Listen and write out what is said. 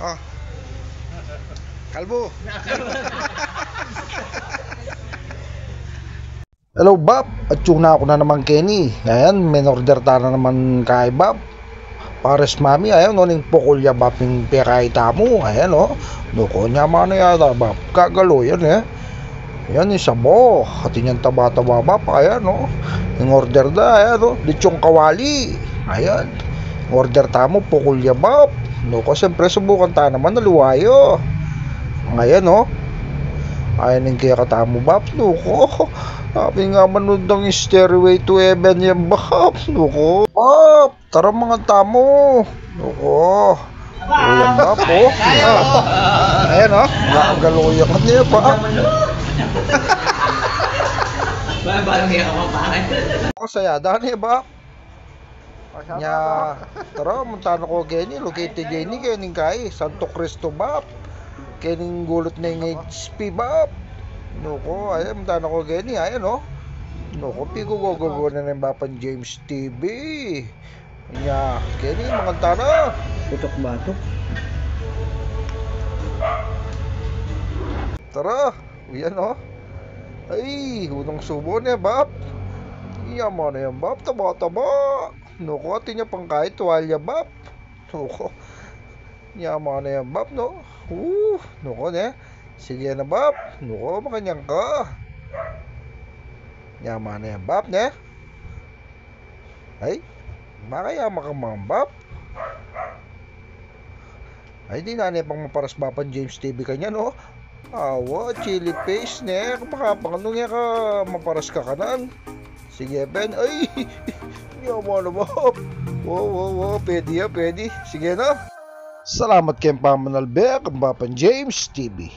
Oh. Kalbo. Hello, Bob. At yung na ako na naman, Kenny. Ayan, may order ta na naman kay Bob. Pares mami, ayan, no, ning pokulya Bob ng pekaita mo. Ayan, no. Nuko niya man yata, Bob. Kagalo yan, eh. Ayan, isa mo. At yung taba-taba, Bob. Ayan, no. Yung order da, ayan, no. Lechong kawali. Ayan. Order ta mo, pokulya Bob. Nuko, siyempre, subukan ta naman, naluwayo. Ngayon, no. Ayan yung kaya katamo, Bob. Nuko. Sabi nga manood ng Stairway to Heaven yan, Bob. Nuko. Bob, tara mga tamo. Nuko. Ayan, Bob, oh. Ayan, oh. Nakagaluyan ka niya, Bob. Ako sayada niya, Bob. Nya, tara, muntano ko Kenny, located Jenny, kening kay Santo Cristo, Bob. Kening gulot na yung HP, Bob. Nuko, ayan, muntano ko Kenny, ayan, oh. Nuko, pigo gogogo na ng Bapan James TV. Nya, Kenny, mga tara. Putok batok. Tara, ayan, oh. Ay, unang subo niya, Bob. Iyaman na yan, Bob, taba-taba. Nuko, atin niya pang kahit tuwalya, Bob. Nuko, yaman na yan, Bob, no? Nuko, ne? Sige na, Bob. Nuko, makanyang ka. Yaman na yan, Bob, ne? Ay, makayama ka mga, Bob. Ay, di na niya pang maparas Bapan James TV kanya, no? Awa, chili paste, ne? Kapakapang, ano nga ka maparas ka kanan? Sige, Ben. Ay, yaman na, Bob. Wow, pwede ya, pwede. Sige na. Salamat kay Pamanalbek, ang Bapan James TV.